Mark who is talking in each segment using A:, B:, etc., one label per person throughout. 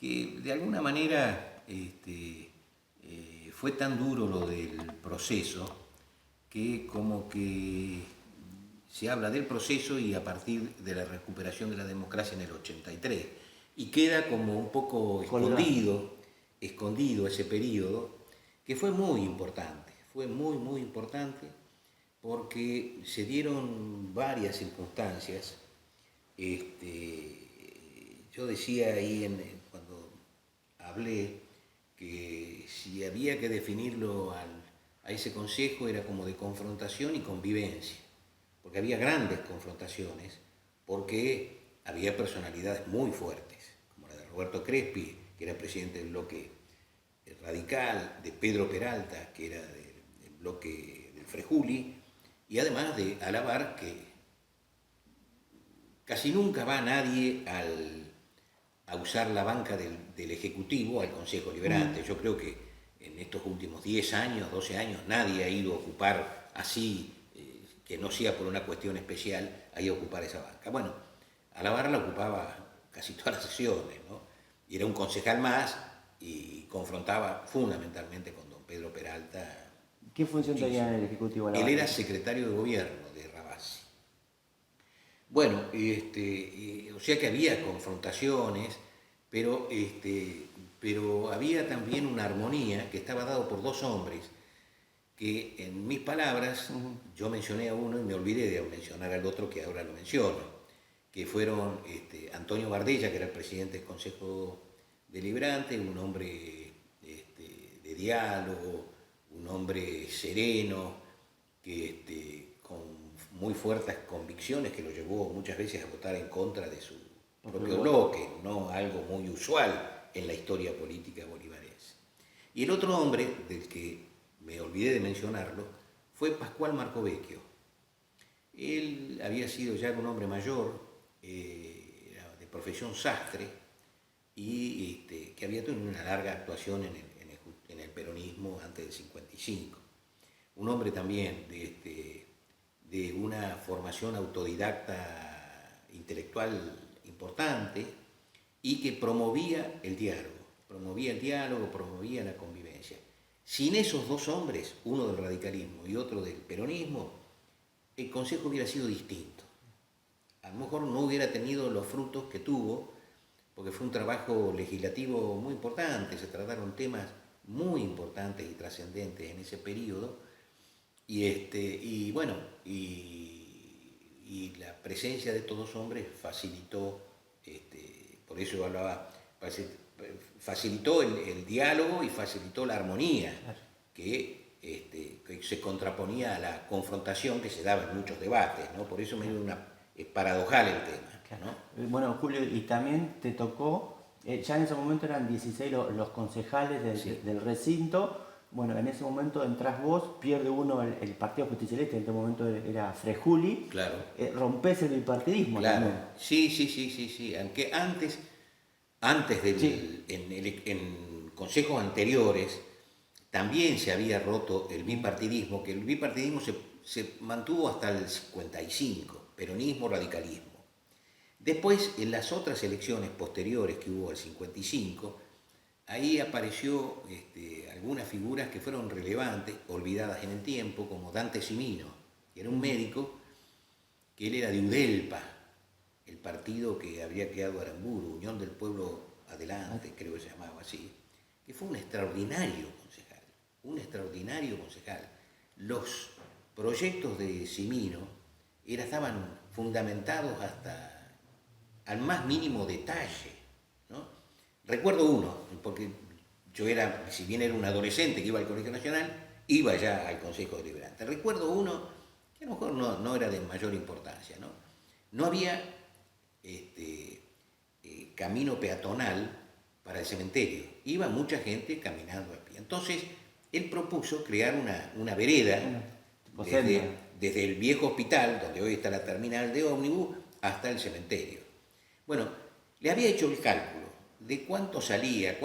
A: que de alguna manera fue tan duro lo del proceso que como que se habla del proceso y a partir de la recuperación de la democracia en el 83 y queda como un poco escondido ese periodo que fue muy importante, fue muy importante porque se dieron varias circunstancias. Yo decía ahí cuando hablé que si había que definirlo a ese consejo era como de confrontación y convivencia, porque había grandes confrontaciones, porque había personalidades muy fuertes, como la de Roberto Crespi, que era presidente del bloque radical, de Pedro Peralta, que era del bloque del Frejuli, y además de alabar que casi nunca va nadie a usar la banca del Ejecutivo al Consejo Liberante. Yo creo que en estos últimos 10 años, 12 años, nadie ha ido a ocupar así, que no sea por una cuestión especial, a ir a ocupar esa banca. Bueno, Alabar la ocupaba casi todas las sesiones, ¿no? Y era un concejal más y confrontaba fundamentalmente con don Pedro Peralta.
B: ¿Qué función tenía en el Ejecutivo Alabar?
A: Él era secretario de gobierno de Rabasi. Bueno, o sea que había confrontaciones, pero había también una armonía que estaba dado por dos hombres, que en mis palabras, yo mencioné a uno y me olvidé de mencionar al otro que ahora lo menciono, que fueron Antonio Bardella, que era el presidente del Consejo Deliberante, un hombre de diálogo, un hombre sereno, que con muy fuertes convicciones que lo llevó muchas veces a votar en contra de su propio bloque, no algo muy usual en la historia política bolivarense. Y el otro hombre, del que me olvidé de mencionarlo, fue Pascual Marcovecchio. Él había sido ya un hombre mayor, era de profesión sastre, y que había tenido una larga actuación en el peronismo antes del 55. Un hombre también de una formación autodidacta intelectual importante y que promovía el diálogo, promovía la convivencia. Sin esos dos hombres, uno del radicalismo y otro del peronismo, el Consejo hubiera sido distinto. A lo mejor no hubiera tenido los frutos que tuvo, porque fue un trabajo legislativo muy importante, se trataron temas muy importantes y trascendentes en ese periodo, y la presencia de estos dos hombres facilitó, por eso yo hablaba, facilitó el diálogo y facilitó la armonía, que se contraponía a la confrontación que se daba en muchos debates, ¿no? Por eso es paradojal el tema, ¿no?
B: Bueno, Julio, y también te tocó, ya en ese momento eran 16 los concejales del recinto. Bueno, en ese momento entras vos, pierde uno el Partido Justicialista, en ese momento era Frejuli.
A: Claro.
B: Rompés el bipartidismo.
A: Claro.
B: También.
A: Sí. Aunque antes en consejos anteriores, también se había roto el bipartidismo, que el bipartidismo se mantuvo hasta el 55, peronismo, radicalismo. Después, en las otras elecciones posteriores que hubo al 55, ahí apareció algunas figuras que fueron relevantes, olvidadas en el tiempo, como Dante Cimino, que era un médico, que él era de UDELPA, el partido que habría creado Aramburu, Unión del Pueblo Adelante, creo que se llamaba así, que fue un extraordinario concejal. Los proyectos de Cimino estaban fundamentados hasta al más mínimo detalle, ¿no? Recuerdo uno, porque yo era, si bien era un adolescente que iba al Colegio Nacional, iba ya al Consejo Deliberante. Recuerdo uno que a lo mejor no era de mayor importancia, ¿no? No había camino peatonal para el cementerio. Iba mucha gente caminando a pie. Entonces, él propuso crear una vereda desde el viejo hospital, donde hoy está la terminal de ómnibus, hasta el cementerio. Bueno, le había hecho el cálculo de cuánto salía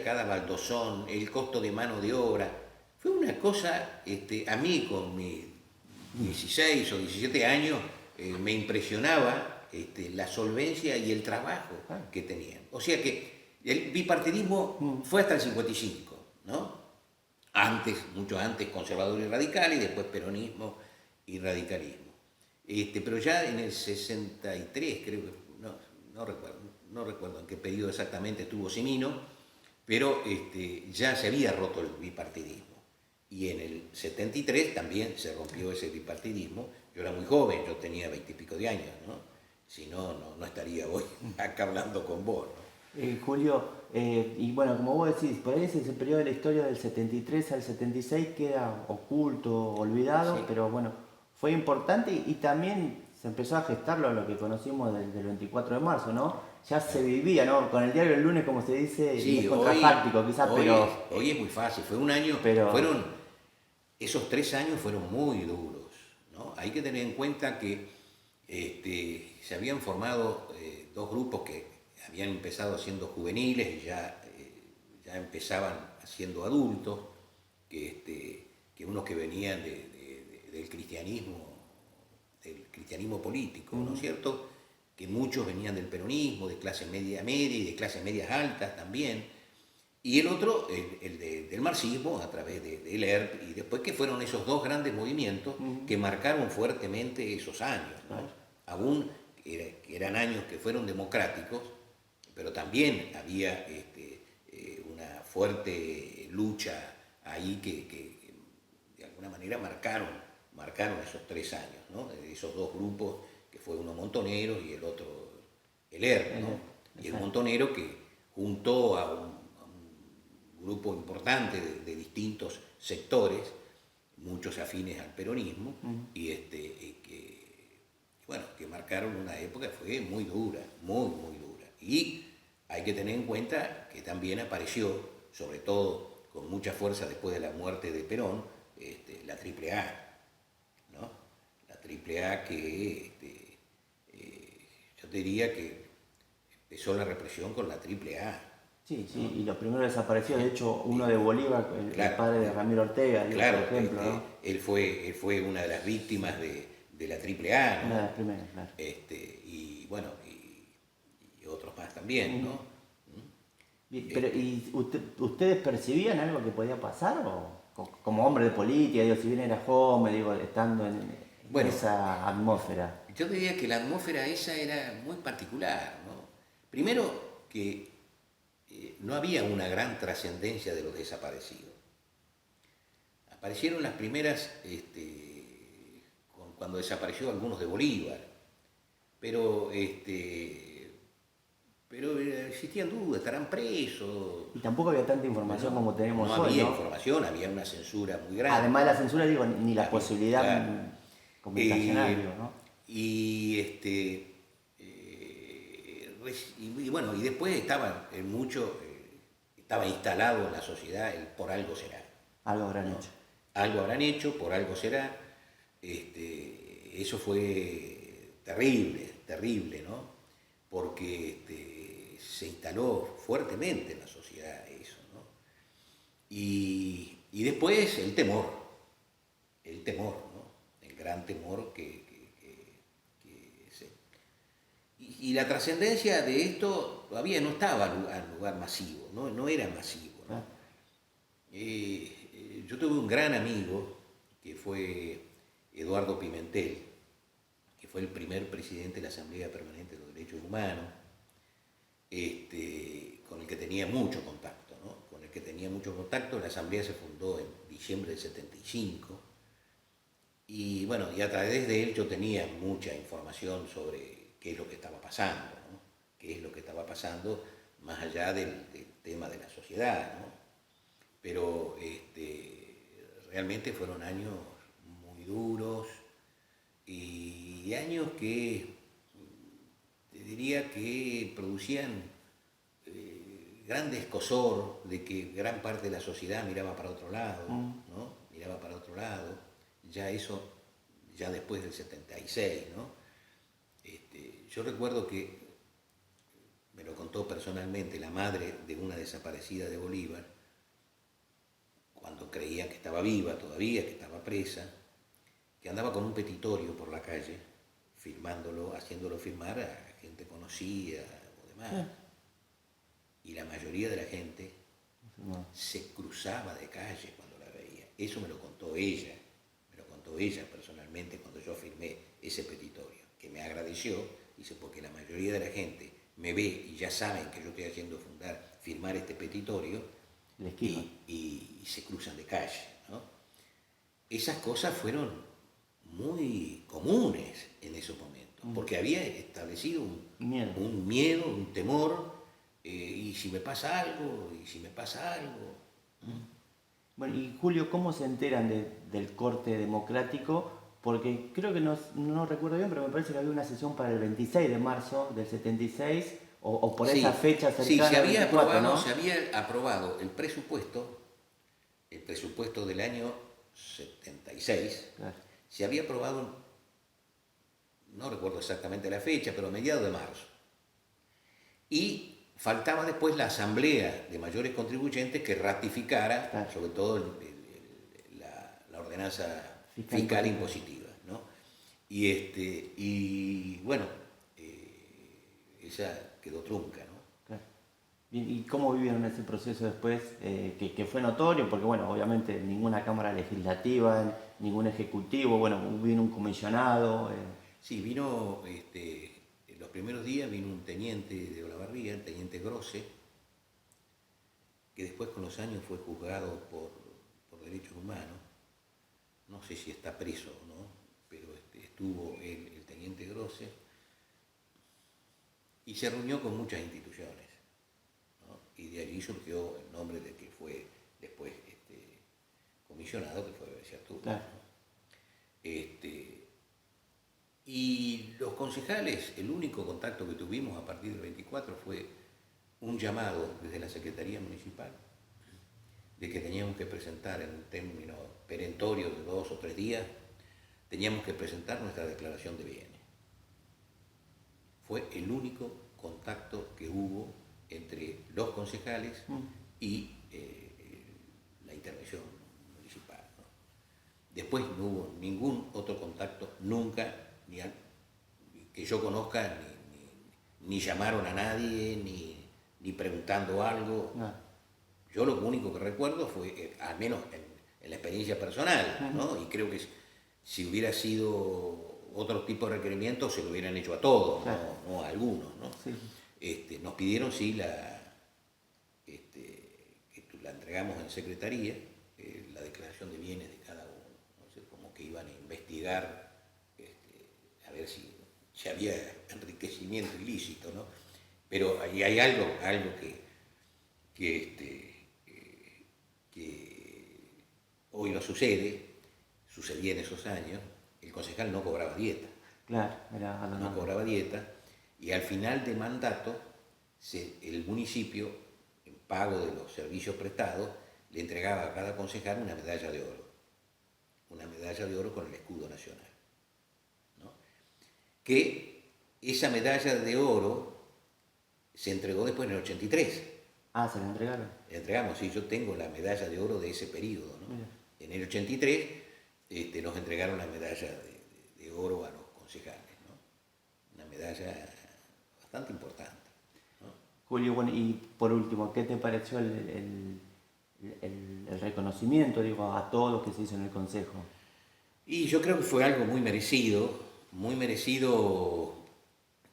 A: cada baldosón, el costo de mano de obra. Fue una cosa, a mí con mis 16 o 17 años, me impresionaba la solvencia y el trabajo que tenían. O sea que El bipartidismo fue hasta el 55, ¿no? Antes, mucho antes, conservador y radical, y después peronismo y radicalismo. Pero ya en el 63, creo que, no recuerdo en qué periodo exactamente estuvo Cimino, pero ya se había roto el bipartidismo. Y en el 73 también se rompió ese bipartidismo. Yo era muy joven, yo tenía 20 y pico de años, ¿no? Si no, no estaría hoy acá hablando con vos, ¿no?
B: Julio, y bueno, como vos decís, por ahí ese periodo de la historia del 73 al 76 queda oculto, olvidado,
A: Sí.
B: pero bueno, fue importante y también se empezó a gestar lo que conocimos del 24 de marzo, ¿no? Ya se vivía, ¿no? Con el diario del lunes, como se dice, y es
A: Sí,
B: contrafáctico quizás,
A: hoy es muy fácil. Fue un año,
B: pero
A: esos 3 años fueron muy duros, ¿no? Hay que tener en cuenta que se habían formado dos grupos que habían empezado siendo juveniles y ya empezaban siendo adultos, que unos que venían del cristianismo político, ¿no es cierto? Que muchos venían del peronismo, de clase media media y de clases medias altas también, y el otro, del marxismo, a través del ERP, y después que fueron esos dos grandes movimientos que marcaron fuertemente esos años, ¿no? Aún que eran años que fueron democráticos, pero también había una fuerte lucha ahí que de alguna manera marcaron esos 3 años, ¿no? Esos dos grupos, que fue uno Montonero y el otro el ERP, ¿no? Y el Montonero que juntó a un grupo importante de distintos sectores, muchos afines al peronismo, que marcaron una época que fue muy dura, muy, muy dura. Y hay que tener en cuenta que también apareció, sobre todo con mucha fuerza después de la muerte de Perón, la AAA, ¿no? La AAA que yo diría que empezó la represión con la AAA.
B: sí, sí,
A: ¿No?
B: y los primeros desaparecidos, de hecho, uno de Bolívar, el
A: Claro,
B: padre de Ramiro Ortega, digo,
A: claro,
B: por ejemplo, ¿no?
A: él fue una de las víctimas de la AAA,
B: Una de
A: ¿no?
B: las primeras, claro.
A: Y bueno, y otros más también, ¿no?
B: Pero, ¿y ustedes percibían algo que podía pasar? ¿O como hombre de política, digo, si bien era joven, digo, estando en
A: Bueno,
B: esa atmósfera?
A: yo diría que la atmósfera esa era muy particular, ¿no? Primero que no había una gran trascendencia de los desaparecidos. Aparecieron las primeras, cuando desapareció algunos de Bolívar, pero, existían dudas, estarán presos.
B: Y tampoco había tanta información como tenemos
A: No
B: hoy,
A: había
B: ¿no?
A: información, había una censura muy grande.
B: Además de la censura, digo, ni la posibilidad
A: Claro.
B: comunicacional, digo, ¿no?
A: Y, y bueno, y después estaba instalado en la sociedad el por algo será.
B: Algo habrán
A: ¿No?
B: hecho.
A: Algo habrán hecho, por algo será. Eso fue terrible, terrible, ¿no? Porque se instaló fuertemente en la sociedad eso, ¿no? Y después el temor, ¿no? El gran temor y la trascendencia de esto todavía no estaba al lugar masivo, no era masivo, ¿no? Yo tuve un gran amigo que fue Eduardo Pimentel, que fue el primer presidente de la Asamblea Permanente de los Derechos Humanos, con el que tenía mucho contacto, ¿no? Con el que tenía mucho contacto. La Asamblea se fundó en diciembre del 75 y bueno, y a través de él yo tenía mucha información sobre qué es lo que estaba pasando, ¿no? Qué es lo que estaba pasando más allá del tema de la sociedad, ¿no? Pero realmente fueron años muy duros y años que te diría que producían gran escozor de que gran parte de la sociedad miraba para otro lado, ¿no? Miraba para otro lado, ya después del 76, ¿no? Yo recuerdo que me lo contó personalmente la madre de una desaparecida de Bolívar, cuando creía que estaba viva todavía, que estaba presa, que andaba con un petitorio por la calle, firmándolo, haciéndolo firmar a gente conocida o demás. Y la mayoría de la gente
B: No.
A: se cruzaba de calle cuando la veía. Eso me lo contó ella personalmente cuando yo firmé ese petitorio, que me agradeció, dice, porque la mayoría de la gente me ve y ya saben que yo estoy haciendo firmar este petitorio y se cruzan de calle, ¿no? Esas cosas fueron muy comunes en esos momentos, porque había establecido un miedo, un temor, y si me pasa algo,
B: Bueno, y Julio, ¿cómo se enteran del corte democrático? Porque creo que no recuerdo bien, pero me parece que había una sesión para el 26 de marzo del 76, o por esa fecha cercana.
A: Sí,
B: se había
A: aprobado el presupuesto del año 76,
B: claro.
A: se había aprobado, no recuerdo exactamente la fecha, pero a mediados de marzo. Y faltaba después la asamblea de mayores contribuyentes que ratificara, claro, sobre todo la ordenanza fiscal impositiva, ¿no? Y bueno, esa quedó trunca, ¿no?
B: Claro. ¿Y cómo vivieron ese proceso después, que fue notorio? Porque bueno, obviamente ninguna cámara legislativa, ningún ejecutivo, bueno, vino un comisionado.
A: Sí, vino, en los primeros días vino un teniente de Olavarría, el teniente Grosse, que después con los años fue juzgado por derechos humanos. No sé si está preso o no, pero estuvo el teniente Grosse y se reunió con muchas instituciones, ¿no? Y de allí surgió el nombre del que fue después comisionado, que fue Berciatú, ¿no? Y los concejales, el único contacto que tuvimos a partir del 24 fue un llamado desde la Secretaría Municipal de que teníamos que presentar en un término perentorio de 2 o 3 días, teníamos que presentar nuestra declaración de bienes. Fue el único contacto que hubo entre los concejales y la intervención municipal, ¿no? Después no hubo ningún otro contacto, nunca, que yo conozca, ni llamaron a nadie, ni preguntando algo. No. Yo lo único que recuerdo fue, al menos en la experiencia personal, ¿no? Y creo que si hubiera sido otro tipo de requerimientos se lo hubieran hecho a todos, claro, no a algunos, ¿no? Sí. Nos pidieron, sí, que la entregamos en secretaría, la declaración de bienes de cada uno, ¿no? sé, como que iban a investigar, a ver si había enriquecimiento ilícito, ¿no? Pero ahí hay algo que hoy no sucedía en esos años. El concejal no cobraba dieta.
B: Claro,
A: no cobraba dieta, y al final de mandato el municipio, en pago de los servicios prestados, le entregaba a cada concejal una medalla de oro con el escudo nacional, ¿no? Que esa medalla de oro se entregó después en el 83.
B: Ah, ¿se la entregaron?
A: Le entregamos, sí, yo tengo la medalla de oro de ese periodo, ¿no? Mira. En el 83 nos entregaron la medalla de oro a los concejales, ¿no? Una medalla bastante importante, ¿no?
B: Julio, bueno, y por último, ¿qué te pareció el reconocimiento, digo, a todos que se hizo en el Consejo?
A: Y yo creo que fue algo muy merecido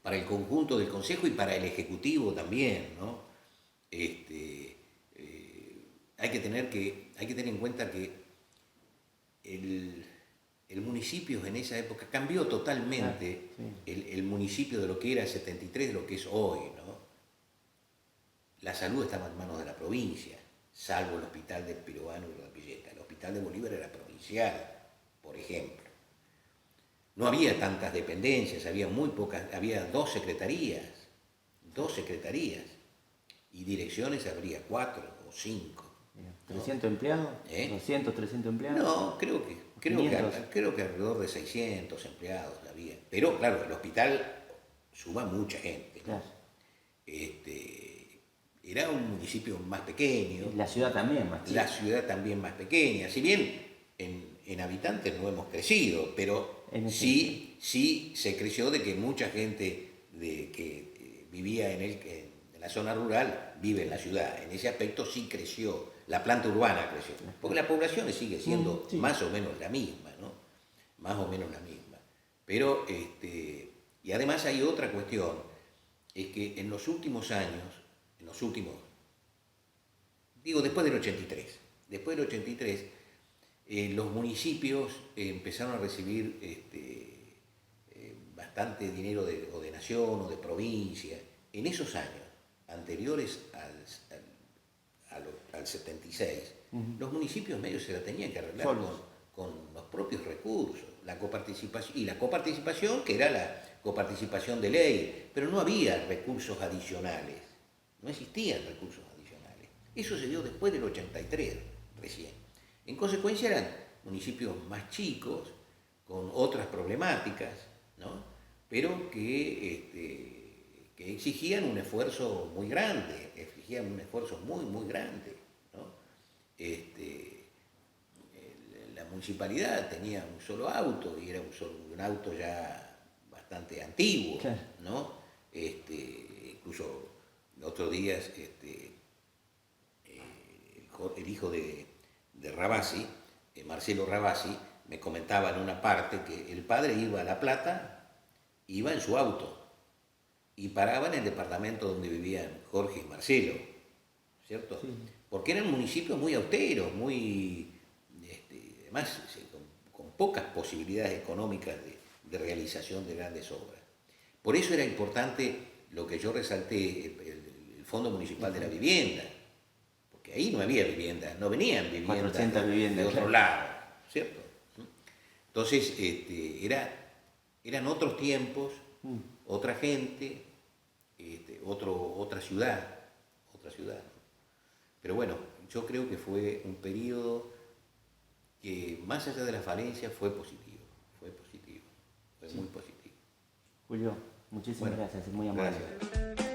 A: para el conjunto del Consejo y para el Ejecutivo también, ¿no? Hay que tener en cuenta que el municipio en esa época cambió totalmente, sí. el municipio de lo que era el 73 de lo que es hoy, ¿no? La salud estaba en manos de la provincia, salvo el hospital del Pirovano y la Pilleta. El hospital de Bolívar era provincial, por ejemplo. No había tantas dependencias, había muy pocas, había 2 secretarías, y direcciones habría 4 o 5.
B: ¿300 empleados? ¿200, 300 empleados?
A: No, creo que alrededor de 600 empleados había. Pero claro, el hospital suma mucha gente, ¿no? Claro. Era un municipio más pequeño.
B: La ciudad también más
A: pequeña. La ciudad también más pequeña. Si bien en habitantes no hemos crecido, pero sí se creció de que mucha gente que vivía en En la zona rural vive en la ciudad. En ese aspecto sí creció, la planta urbana creció, porque la población sigue siendo
B: Sí.
A: más o menos la misma, ¿no? Más o menos la misma. Pero, y además hay otra cuestión, es que en los últimos años, digo después del 83, los municipios empezaron a recibir bastante dinero o de nación o de provincia. En esos años anteriores al 76, los municipios medios se la tenían que arreglar con los propios recursos, la coparticipación, que era la coparticipación de ley, pero no había recursos adicionales, no existían recursos adicionales. Eso se dio después del 83, recién. En consecuencia eran municipios más chicos, con otras problemáticas, ¿no? Pero que exigían un esfuerzo muy grande, muy grande, ¿no? La municipalidad tenía un solo auto y era un auto ya bastante antiguo,
B: claro,
A: ¿no? Incluso otros días el hijo de Rabasi, Marcelo Rabasi, me comentaba en una parte que el padre iba a La Plata, iba en su auto y paraba en el departamento donde vivían Jorge y Marcelo, ¿cierto?
B: sí.
A: Porque eran municipios muy austeros, además con pocas posibilidades económicas de realización de grandes obras. Por eso era importante lo que yo resalté, el Fondo Municipal de la Vivienda, porque ahí no había vivienda, no venían viviendas
B: 400 viviendas,
A: de otro
B: claro.
A: lado, ¿cierto? Entonces, eran otros tiempos, otra gente, otra ciudad, ¿no? Pero bueno, yo creo que fue un periodo que más allá de la falencia fue positivo, fue
B: sí.
A: muy positivo.
B: Julio, muchísimas
A: Bueno,
B: gracias, es muy amable.
A: gracias.